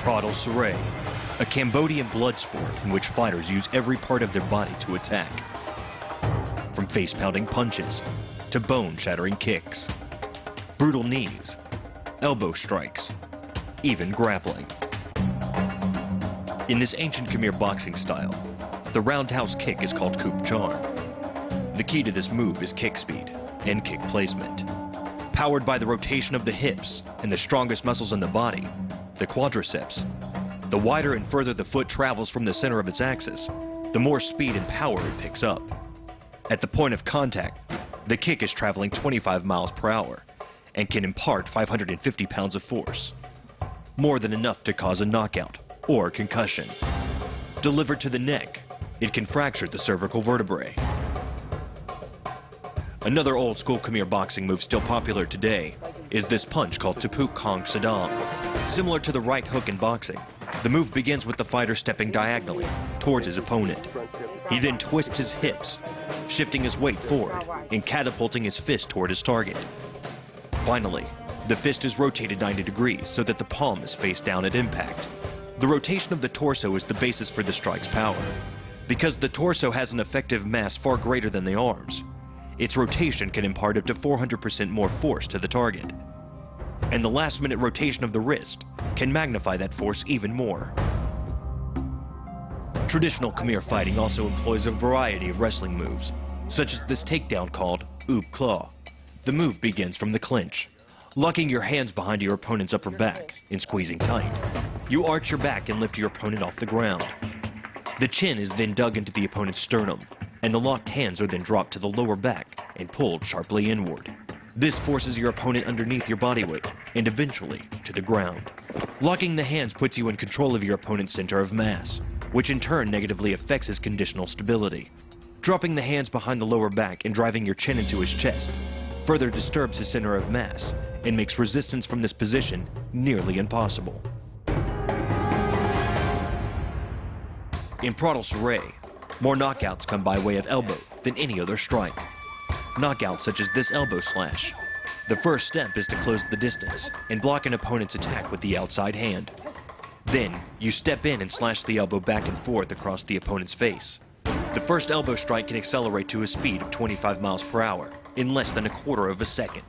Pradal Saray, a Cambodian blood sport in which fighters use every part of their body to attack. From face-pounding punches to bone-shattering kicks, brutal knees, elbow strikes, even grappling. In this ancient Khmer boxing style, the roundhouse kick is called coup charm. The key to this move is kick speed and kick placement. Powered by the rotation of the hips and the strongest muscles in the body, the quadriceps, the wider and further the foot travels from the center of its axis, the more speed and power it picks up. At the point of contact, the kick is traveling 25 miles per hour and can impart 550 pounds of force, more than enough to cause a knockout or concussion. Delivered to the neck, it can fracture the cervical vertebrae. Another old-school Khmer boxing move still popular today is this punch called Tupuk Kong Sadam. Similar to the right hook in boxing, the move begins with the fighter stepping diagonally towards his opponent. He then twists his hips, shifting his weight forward and catapulting his fist toward his target. Finally, the fist is rotated 90 degrees so that the palm is face down at impact. The rotation of the torso is the basis for the strike's power. Because the torso has an effective mass far greater than the arms, its rotation can impart up to 400% more force to the target. And the last-minute rotation of the wrist can magnify that force even more. Traditional Khmer fighting also employs a variety of wrestling moves, such as this takedown called Oob Claw. The move begins from the clinch, locking your hands behind your opponent's upper back and squeezing tight. You arch your back and lift your opponent off the ground. The chin is then dug into the opponent's sternum, and the locked hands are then dropped to the lower back and pulled sharply inward. This forces your opponent underneath your body weight and eventually to the ground. Locking the hands puts you in control of your opponent's center of mass, which in turn negatively affects his conditional stability. Dropping the hands behind the lower back and driving your chin into his chest further disturbs his center of mass and makes resistance from this position nearly impossible. In Pradal Saray, more knockouts come by way of elbow than any other strike. Knockouts such as this elbow slash. The first step is to close the distance and block an opponent's attack with the outside hand. Then, you step in and slash the elbow back and forth across the opponent's face. The first elbow strike can accelerate to a speed of 25 miles per hour in less than a quarter of a second.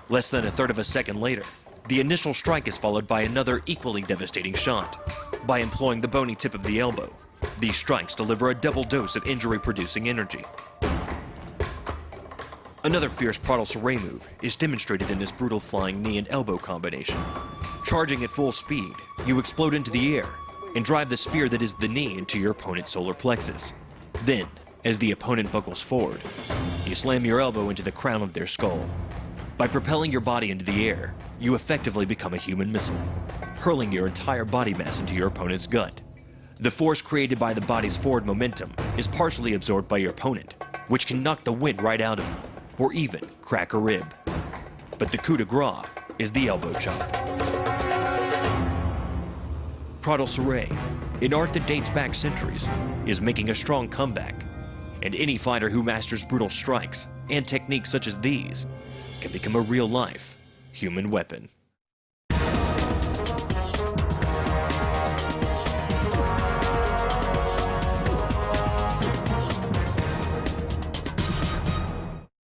Less than a third of a second later, the initial strike is followed by another equally devastating shot. By employing the bony tip of the elbow, these strikes deliver a double dose of injury-producing energy. Another fierce Pradal Saray move is demonstrated in this brutal flying knee and elbow combination. Charging at full speed, you explode into the air and drive the spear that is the knee into your opponent's solar plexus. Then, as the opponent buckles forward, you slam your elbow into the crown of their skull. By propelling your body into the air, you effectively become a human missile, hurling your entire body mass into your opponent's gut. The force created by the body's forward momentum is partially absorbed by your opponent, which can knock the wind right out of him, or even crack a rib. But the coup de grace is the elbow chop. Pradal Saray, an art that dates back centuries, is making a strong comeback, and any fighter who masters brutal strikes and techniques such as these can become a real-life human weapon.